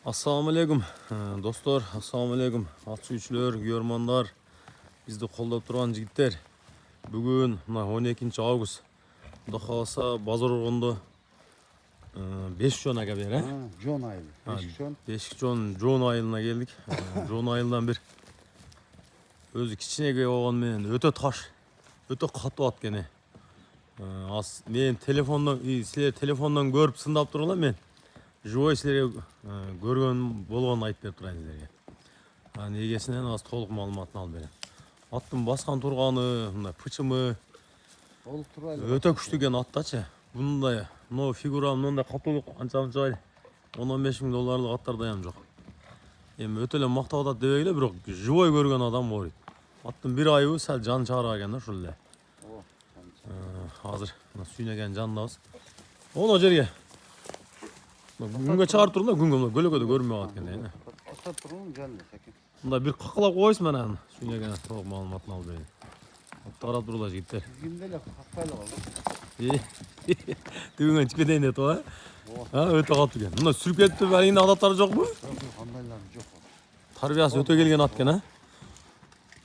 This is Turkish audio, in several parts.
Assalamu alaikum dostlar, assalamu alaikum at suyucular, görmanlar, bizde qo'llab turgan jigitler. Bugün 12 avgust. Xudo xolasa bozor urg'onda 5 jon aka beri. Jon aylı. 5 jon. Jon ayılına geldik. Jon ayıldan bir özü kichinaga bo'lganmen o'ta tosh, o'ta qattiq otgan. Men telefondan, sizlar telefondan ko'rib sindab turinglar men. Живой sizlarga ko'rgan bo'lganini aytib berib turayын sizlarga. Egesinden az to'liq ma'lumotni olib beraman. Attım baskan turg'ani, bunday pichimi o'ta kuchli ekan otdachi. Bunday no figuram, bunday qattiqlik ancha-muncha 10-15 ming dollarlik atlarda ham yo'q. Endi o'talar maqtab otadi debeylar, biroq живой ko'rgan odam bor edi. Attım bir oy sal jon chaqirganda shunday. Hozir suynagan jondamiz. Ona yerga Günge çağır turun da günge gölögöde görmeyotgan da. Ota turun canlı sakin. Bunda bir qaqlab qo'ysiz mana. Suynagan to'liq ma'lumotni olib bering. Tarab turlar yigitlar. Günde laf qaqpayla oldu. Düğün çıkıdayn dep ha. Ha, öte qatı ekan. Bunda sürüp ketdi, baringda odatlari yo'qmi? Qandaylar yo'q. Tarbiyasi o'ta kelgan otgan ha.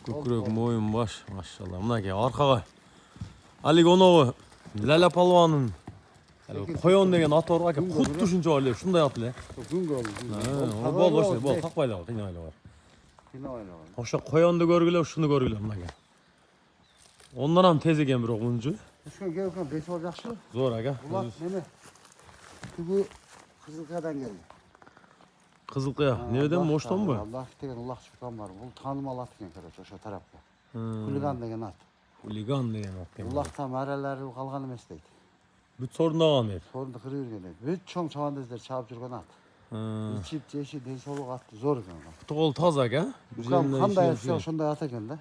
Ko'krak, mo'yin, bosh, maşallah. Bunaki orqaga Alik onovi Lala palvonning qo'yon degan ot bor aka, xuddi shunchalik shunday otlar. Günge oldu. Ha, bol taqbaylar, qiynaylar bor. O'sha qo'yonni ko'rgilar, shuni ko'rgilar bunaqa. Ondan ham tez ekan biroq unchi. Şu gelken 5 ol yaxshi. Zo'r aka. Ular meni tugu Qizilqadan geldi. Qizilqaya. Nereden Mo'shtonmi? Allah degan uloq chiqqan var. Bu tanımal at ekan qarasa o'sha tarafga. Xuligan degan at. Xuligan degan ot. Uloqdan maralari qolgan emas deydi. Büt sorunda qalgan edi. Sorunda qirib yurgan edi. Büt cho'ng chavandozlar chapib yurgan at. İçip jeshi densoqlik atdi zo'r ekan. To'g'ri toza aka. Ukam qanday atsa shunday at ekanda.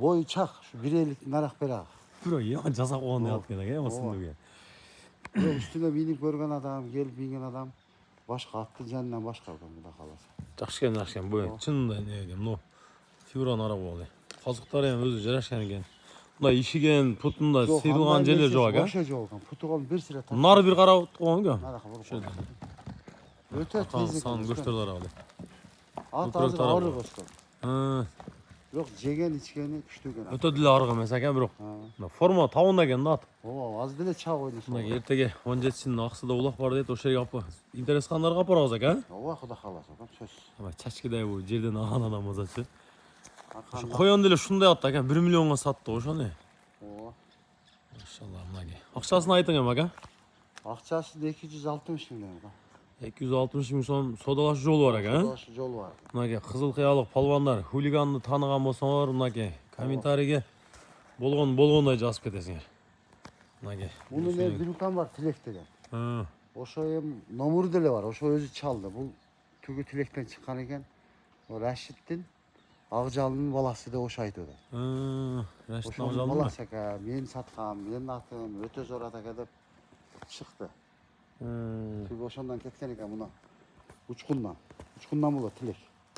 Boyu çaq, şu bireylik naraq beraq. Biroq ya jaza qo'ygan otgan aka, masindiga. Üstüne binip görgen adam, gelip bingen adam başka attı canından başka adam bu da kalası. Yaxshi bu. Chinda ne ekan, no. Figuran ara bo'ldi. Qoziqlari ham o'zi jarashgan ekan. Bunday ishigan, putunda sıyrilgan jeler yo'q aka. Boşa yo'q. Putu qolib bir sira taq. Nari bir qarab qo'ygan. Naraqa bo'lib. Öte tez. San gösterdiler abi. At hazır ağrı qo'shdi. Ha. Yo'q, jegen ichgani kuchli ekan. O'ta dil arg'a emas ekan biroq. Forma tavundagan da at. O, az dile çaq o'ydi. Shunday ertaga 17-sinin aqsida uloq bor deb o'sha yerga olib interes qanlarga olib boramiz aka. Ova xudo xolasa, söz. Ama chachkiday bu yerdan olgan odam o'zachi. Shu qo'yon dile shunday otdi aka, 1 millionga sotdi o'shani. O. Maşallah bunaga. Aqchasini ayting ham aka. Aqchasi 260 milyon. 260 ming so'm sodalash yo'li bor aka. Sodalash yo'li bor. Bunaga qizilqiyalik palvonlar, xuliganni tanigan bo'lsanglar, bunaga kommentariyaga bo'lganday yozib ketesizlar. Bunaga. Bunun bir ukam var Tilek degan. Ha. Oşo hem nomuru dili var. Oşo özü çaldı. Bu tügü Tilek'ten çıkan eken o Raşit'tin Ağcalı'nın balası da oşo aytıyordu. Ha. Raşit'in Oşo'nun Ağcalı mı? balası eka, men satkam, men atım, öte zor ataka dep çıktı. Tügü oşondan ketken eken buna. Uçkundan. Uçkundan bulu Tilek.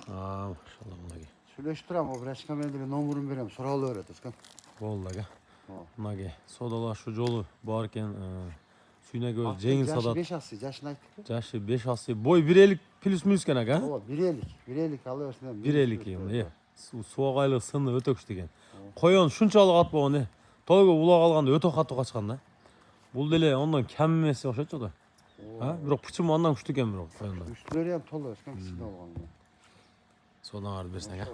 Aa, maşallah bunaga. Söyleştiram o Raşit'e ben nomurunu verem. Soralı öğretirken. Bo'ldi aka. Bunaga sodalash yo'li bor ekan, suynaga jengil sadat. 5 aslı, yaşını ayttık. Yaşı 5 asli, boy 1.50 plus minus kan aka. O 1.50 alıyorsun. 1.50 ekan. Soğaylık sındı öte kuchli ekan. Qo'yon shunchalik at bo'lgan, to'yga uloq olganda o'ta qattiq qochganda. Bul dele ondan kam emas o'shacha da. Ha, biroq pichim ondan kuchli ekan biroq qo'yonda. Üstleri hem tolu, eskam sizde olgan. Sodan ardı bersin aka.